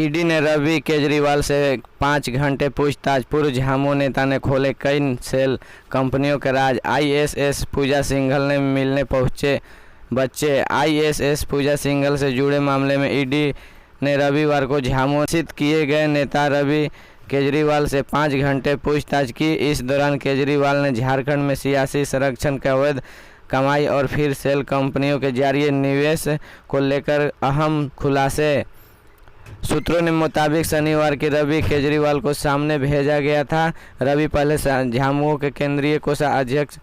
ED ने रवि केजरीवाल से 5 घंटे पूछताछ। पूर्व झामू नेता ने खोले कई सेल कंपनियों के राज। आईएएस पूजा सिंघल ने मिलने पहुंचे बच्चे। आईएएस पूजा सिंघल से जुड़े मामले में ईडी ने रविवार को झामू स्थित किए गए नेता रवि केजरीवाल से 5 घंटे पूछताछ की। इस दौरान केजरीवाल ने झारखंड में सियासी संरक्षण के अवैध कमाई और फिर सेल कंपनियों के जरिए निवेश को लेकर अहम खुलासे। सूत्रों ने मुताबिक शनिवार की रवि केजरीवाल को सामने भेजा गया था। रवि पहले झामुमो के केंद्रीय कोषाध्यक्ष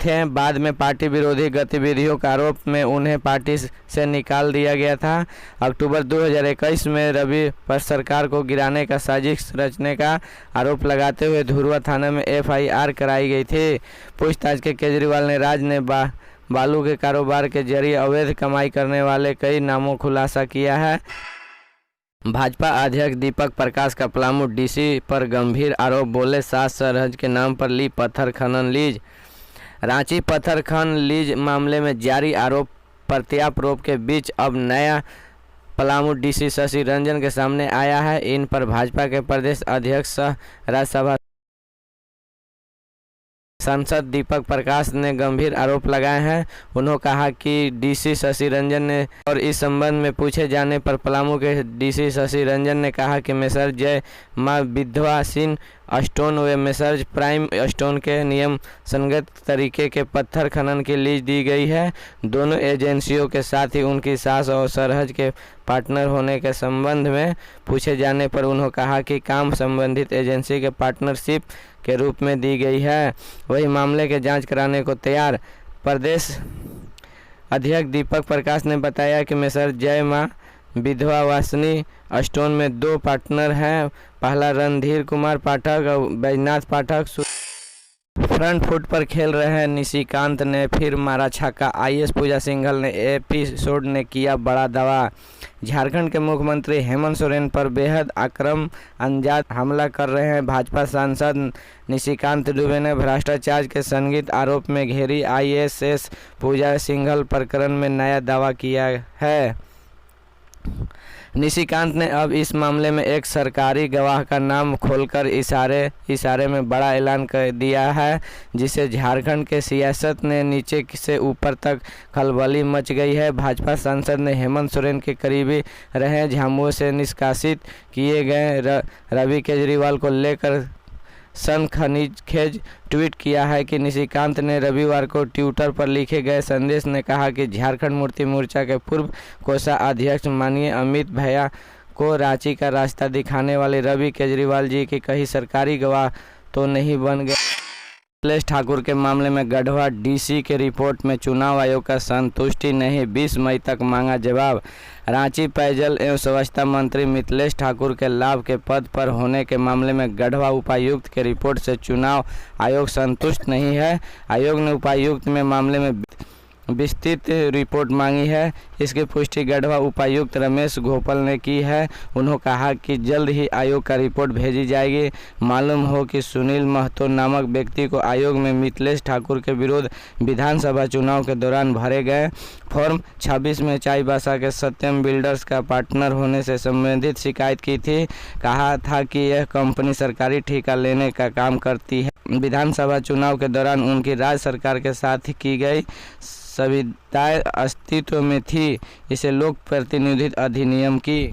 थे। बाद में पार्टी विरोधी गतिविधियों के आरोप में उन्हें पार्टी से निकाल दिया गया था। अक्टूबर 2021 में रवि पर सरकार को गिराने का साजिश रचने का आरोप लगाते हुए धुरवा थाना में एफआईआर कराई गई थी। पूछताछ के केजरीवाल ने राज्य में बालू के कारोबार के जरिए अवैध कमाई करने वाले कई नामों खुलासा किया है। भाजपा अध्यक्ष दीपक प्रकाश का पलामू डीसी पर गंभीर आरोप। बोले 7 सरहद के नाम पर ली पत्थर खनन लीज। रांची पत्थर खनन लीज मामले में जारी आरोप प्रत्यारोप के बीच अब नया पलामू डीसी शशि रंजन के सामने आया है। इन पर भाजपा के प्रदेश अध्यक्ष सह राज्यसभा सांसद दीपक प्रकाश ने गंभीर आरोप लगाए हैं। उन्होंने कहा कि डीसी शशि रंजन ने और इस संबंध में पूछे जाने पर पलामू के डीसी शशि रंजन ने कहा कि मेसर्ज जय मां विधवा सिंह स्टोन व मेसर्ज प्राइम स्टोन के नियम संगत तरीके के पत्थर खनन की लीज दी गई है। दोनों एजेंसियों के साथ ही उनकी सास और सरहज के पार्टनर होने के संबंध में पूछे जाने पर उन्होंने कहा कि काम संबंधित एजेंसी के पार्टनरशिप के रूप में दी गई है। वही मामले के जांच कराने को तैयार प्रदेश अध्यक्ष दीपक प्रकाश ने बताया कि मेसर्ज जय मां विधवा वासनी स्टोन में 2 पार्टनर हैं। पहला रणधीर कुमार पाठक और बैजनाथ पाठक। फ्रंट फुट पर खेल रहे निशिकांत ने फिर मारा छक्का। आईएएस पूजा सिंघल ने एपिसोड ने किया बड़ा दावा। झारखंड के मुख्यमंत्री हेमंत सोरेन पर बेहद आक्रामक अंदाज हमला कर रहे हैं। भाजपा सांसद निशिकांत दुबे ने भ्रष्टाचार के संदिग्ध आरोप में घेरी आईएएस पूजा सिंघल प्रकरण में नया दावा किया है। निशिकांत ने अब इस मामले में एक सरकारी गवाह का नाम खोलकर इशारे में बड़ा ऐलान कर दिया है, जिसे झारखंड के सियासत ने नीचे से ऊपर तक खलबली मच गई है। भाजपा सांसद ने हेमंत सोरेन के करीबी रहे झामुमो से निष्कासित किए गए रवि केजरीवाल को लेकर सनसनीखेज ट्वीट किया है कि निशिकांत ने रविवार को ट्विटर पर लिखे गए संदेश में कहा कि झारखंड मुक्ति मोर्चा के पूर्व कोषाध्यक्ष माननीय अमित भैया को रांची का रास्ता दिखाने वाले रवि केजरीवाल जी के कहीं सरकारी गवाह तो नहीं बन गए। मिथिलेश ठाकुर के मामले में गढ़वा डीसी के रिपोर्ट में चुनाव आयोग का संतुष्टि नहीं, 20 मई तक मांगा जवाब। रांची पेयजल एवं स्वच्छता मंत्री मिथिलेश ठाकुर के लाभ के पद पर होने के मामले में गढ़वा उपायुक्त के रिपोर्ट से चुनाव आयोग संतुष्ट नहीं है। आयोग ने उपायुक्त में मामले में विस्तृत रिपोर्ट मांगी है। इसकी पुष्टि गढ़वा उपायुक्त रमेश गोपाल ने की है। उन्होंने कहा कि जल्द ही आयोग का रिपोर्ट भेजी जाएगी। मालूम हो कि सुनील महतो नामक व्यक्ति को आयोग में मिथिलेश ठाकुर के विरुद्ध विधानसभा चुनाव के दौरान भरे गए फॉर्म 26 में चाईबासा के सत्यम बिल्डर्स का पार्टनर होने से संबंधित शिकायत की थी। कहा था कि यह कंपनी सरकारी ठेका लेने का काम करती है। विधानसभा चुनाव के दौरान उनकी राज्य सरकार के साथ की गई संविदाएं अस्तित्व में थी। इसे लोक प्रतिनिधित्व अधिनियम की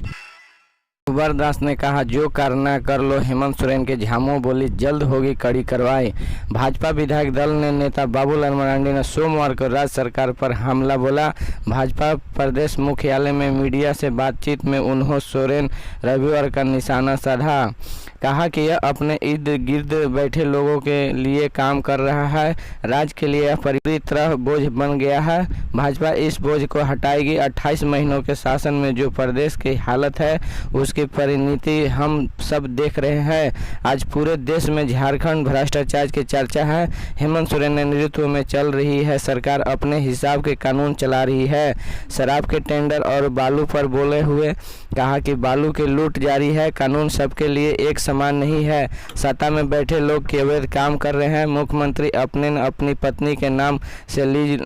जबरदस्त ने कहा जो करना कर लो। हेमंत सोरेन के झामुमो बोली जल्द होगी कड़ी कार्रवाई। भाजपा विधायक दल ने नेता बाबूलाल मरांडी ने सोमवार को राज्य सरकार पर हमला बोला। भाजपा प्रदेश मुख्यालय में मीडिया से बातचीत में उन्होंने सोरेन रविवार का निशाना साधा। कहा कि यह अपने इर्द गिर्द बैठे लोगों के लिए काम कर रहा है। राज्य के लिए यह पूरी तरह बोझ बन गया है। भाजपा इस बोझ को हटाएगी। 28 महीनों के शासन में जो प्रदेश की हालत है उसकी परिणति हम सब देख रहे हैं। आज पूरे देश में झारखंड भ्रष्टाचार की चर्चा है। हेमंत सोरेन के नेतृत्व में चल रही है सरकार अपने हिसाब के कानून चला रही है। शराब के टेंडर और बालू पर बोले हुए कहा कि बालू की लूट जारी है। कानून सबके लिए एक समान नहीं है। सत्ता में बैठे लोग के अवैध काम कर रहे हैं। मुख्यमंत्री अपनी पत्नी के नाम से लीज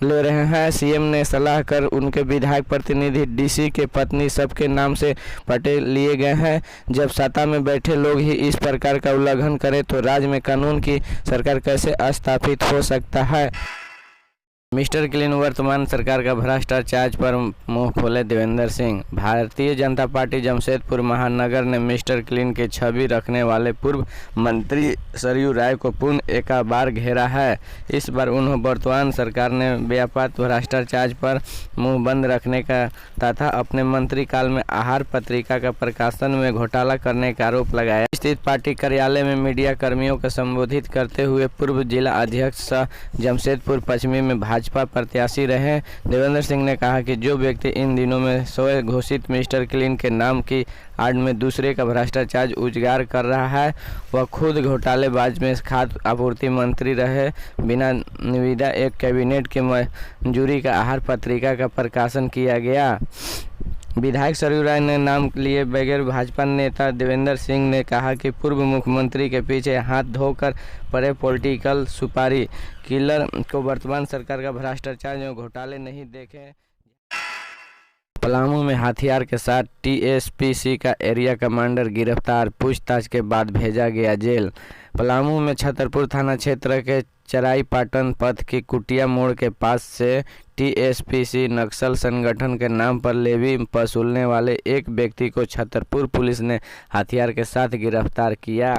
ले रहे हैं। सीएम ने सलाह कर उनके विधायक, प्रतिनिधि, डीसी के पत्नी सबके नाम से पट्टे लिए गए हैं। जब सत्ता में बैठे लोग ही इस प्रकार का उल्लंघन करें तो राज्य में कानून की सरकार कैसे स्थापित हो सकता है। मिस्टर क्लीन वर्तमान सरकार का भ्रष्टाचार पर मुंह खोले देवेंद्र सिंह। भारतीय जनता पार्टी जमशेदपुर महानगर ने मिस्टर क्लीन की छवि रखने वाले पूर्व मंत्री सरयू राय को पुनः एक बार घेरा है। इस बार उन्होंने वर्तमान सरकार ने व्यापक भ्रष्टाचार पर मुंह बंद रखने का तथा अपने मंत्रिकाल में आहार पत्रिका का प्रकाशन में घोटाला करने का आरोप लगाया। स्थित पार्टी कार्यालय में मीडिया कर्मियों को संबोधित करते हुए पूर्व जिला अध्यक्ष सह जमशेदपुर पश्चिमी में भाजपा प्रत्याशी रहे देवेंद्र सिंह ने कहा कि जो व्यक्ति इन दिनों में स्वयं घोषित मिस्टर क्लीन के नाम की आड़ में दूसरे का भ्रष्टाचार उजागर कर रहा है, वह खुद घोटालेबाज में खाद्य आपूर्ति मंत्री रहे। बिना निविदा एक कैबिनेट की मंजूरी का आहार पत्रिका का प्रकाशन किया गया। विधायक सरयू राय ने नाम लिए बगैर भाजपा नेता देवेंद्र सिंह ने कहा कि पूर्व मुख्यमंत्री के पीछे हाथ धोकर पड़े पॉलिटिकल सुपारी किलर को वर्तमान सरकार का भ्रष्टाचार एवं घोटाले नहीं देखे। पलामू में हथियार के साथ टीएसपीसी का एरिया कमांडर गिरफ्तार, पूछताछ के बाद भेजा गया जेल। पलामू में छतरपुर थाना क्षेत्र के चराईपाटन पथ की कुटिया मोड़ के पास से टीएसपीसी नक्सल संगठन के नाम पर लेवी वसूलने वाले एक व्यक्ति को छतरपुर पुलिस ने हथियार के साथ गिरफ्तार किया।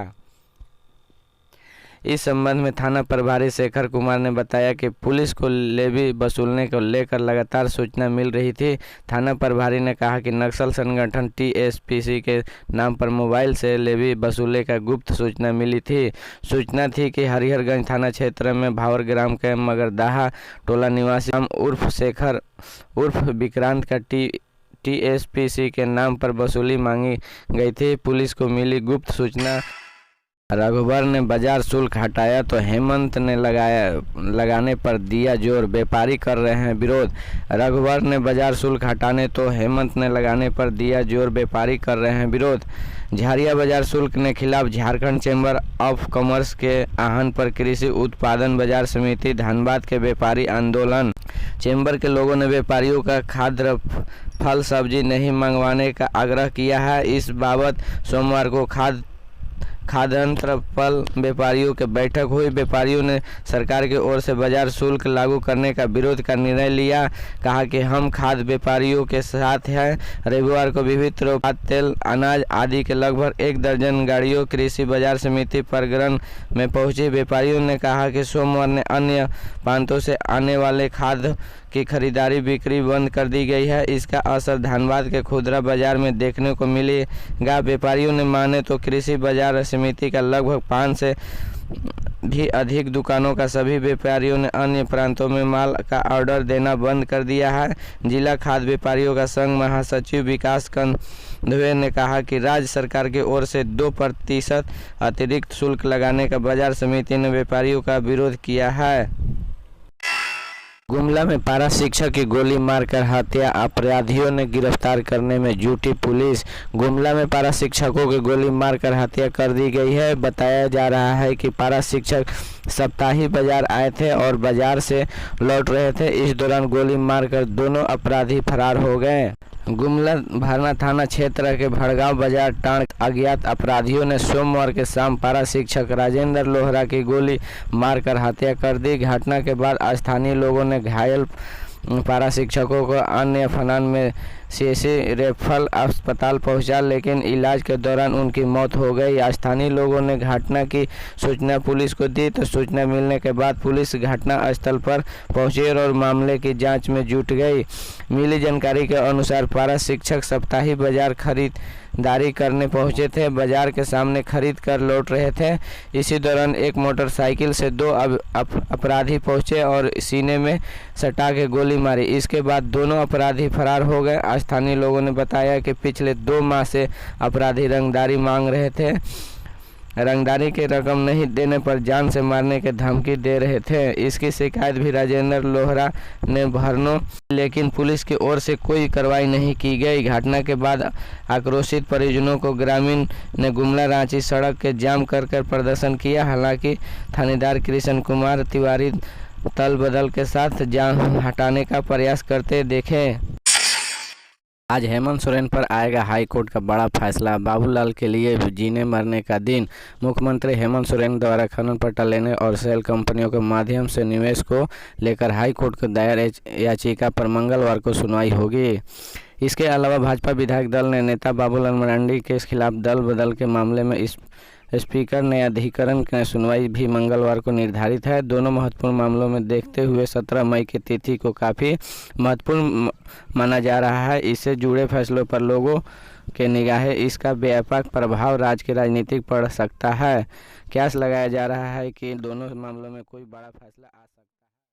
इस संबंध में थाना प्रभारी शेखर कुमार ने बताया कि पुलिस को लेवी वसूलने को लेकर लगातार सूचना मिल रही थी। थाना प्रभारी ने कहा कि नक्सल संगठन टीएसपीसी के नाम पर मोबाइल से लेवी वसूले का गुप्त सूचना मिली थी। सूचना थी कि हरिहरगंज थाना क्षेत्र में भावर ग्राम के मगरदाहा टोला निवासी उर्फ शेखर उर्फ विक्रांत का टीएसपीसी के नाम पर वसूली मांगी गई थी। पुलिस को मिली गुप्त सूचना रघुवर ने बाजार शुल्क हटाया तो हेमंत ने लगाने पर दिया जोर, व्यापारी कर रहे हैं विरोध। रघुवर ने बाजार शुल्क हटाने तो हेमंत ने लगाने पर दिया जोर, व्यापारी कर रहे हैं विरोध। झारिया बाजार शुल्क के खिलाफ झारखंड चैम्बर ऑफ कॉमर्स के आह्वान पर कृषि उत्पादन बाजार समिति धनबाद के व्यापारी आंदोलन। चैम्बर के लोगों ने व्यापारियों का खाद्य फल सब्जी नहीं मंगवाने का आग्रह किया है। इस बाबत सोमवार को खाद्यान्न फल व्यापारियों की बैठक हुई। व्यापारियों ने सरकार की ओर से बाजार शुल्क लागू करने का विरोध का निर्णय लिया। कहा कि हम खाद्य व्यापारियों के साथ हैं। रविवार को विभिन्न उत्पाद तेल, अनाज आदि के लगभग 1 दर्जन गाड़ियों कृषि बाजार समिति प्रांगण में पहुंची। व्यापारियों ने कहा कि सोमवार ने अन्य प्रांतों से आने वाले खाद्य की खरीदारी बिक्री बंद कर दी गई है। इसका असर धनबाद के खुदरा बाजार में देखने को मिलेगा। व्यापारियों ने माने तो कृषि बाजार समिति का लगभग 5 से भी अधिक दुकानों का सभी व्यापारियों ने अन्य प्रांतों में माल का ऑर्डर देना बंद कर दिया है। जिला खाद्य व्यापारियों का संघ महासचिव विकास कंधवे ने कहा कि राज्य सरकार की ओर से 2% अतिरिक्त शुल्क लगाने का बाजार समिति ने व्यापारियों का विरोध किया है। गुमला में पारा शिक्षक की गोली मारकर हत्या, अपराधियों ने गिरफ्तार करने में जुटी पुलिस। गुमला में पारा शिक्षकों की गोली मारकर हत्या कर दी गई है। बताया जा रहा है कि पारा शिक्षक सप्ताही बाजार आए थे और बाजार से लौट रहे थे। इस दौरान गोली मारकर दोनों अपराधी फरार हो गए। गुमला भरना थाना क्षेत्र के भड़गांव बाजार टाण अज्ञात अपराधियों ने सोमवार के शाम पारा शिक्षक राजेंद्र लोहरा की गोली मारकर हत्या कर दी। घटना के बाद स्थानीय लोगों ने घायल पारा शिक्षकों को अन्य फनान में सीएससी रेफरल अस्पताल पहुंचा, लेकिन इलाज के दौरान उनकी मौत हो गई। स्थानीय लोगों ने घटना की सूचना पुलिस को दी तो सूचना मिलने के बाद पुलिस घटना स्थल पर पहुंची और मामले की जांच में जुट गई। मिली जानकारी के अनुसार पारा शिक्षक सप्ताही बाजार खरीदारी करने पहुंचे थे। बाजार के सामने खरीद कर लौट रहे थे। इसी दौरान एक मोटरसाइकिल से 2 अपराधी पहुंचे और सीने में सटा के गोली मारी। इसके बाद दोनों अपराधी फरार हो गए। स्थानीय लोगों ने बताया कि पिछले 2 माह से अपराधी रंगदारी मांग रहे थे। रंगदारी की रकम नहीं देने पर जान से मारने की धमकी दे रहे थे। इसकी शिकायत भी राजेंद्र लोहरा ने भरनो, लेकिन पुलिस की ओर से कोई कार्रवाई नहीं की गई। घटना के बाद आक्रोशित परिजनों को ग्रामीण ने गुमला रांची सड़क के जाम कर प्रदर्शन किया। हालांकि थानेदार कृष्ण कुमार तिवारी तल बदल के साथ जान हटाने का प्रयास करते देखे। आज हेमंत सोरेन पर आएगा हाई कोर्ट का बड़ा फैसला, बाबूलाल के लिए जीने मरने का दिन। मुख्यमंत्री हेमंत सोरेन द्वारा खनन पट्टा लेने और सेल कंपनियों के माध्यम से निवेश को लेकर हाई कोर्ट को दायर याचिका पर मंगलवार को सुनवाई होगी। इसके अलावा भाजपा विधायक दल ने नेता बाबूलाल मरांडी के खिलाफ दल बदल के मामले में स्पीकर न्यायाधिकरण की सुनवाई भी मंगलवार को निर्धारित है। दोनों महत्वपूर्ण मामलों में देखते हुए 17 मई की तिथि को काफ़ी महत्वपूर्ण माना जा रहा है। इससे जुड़े फैसलों पर लोगों के निगाहें इसका व्यापक प्रभाव राज्य की राजनीति पड़ सकता है। कयास लगाया जा रहा है कि दोनों मामलों में कोई बड़ा फैसला आ सकता है।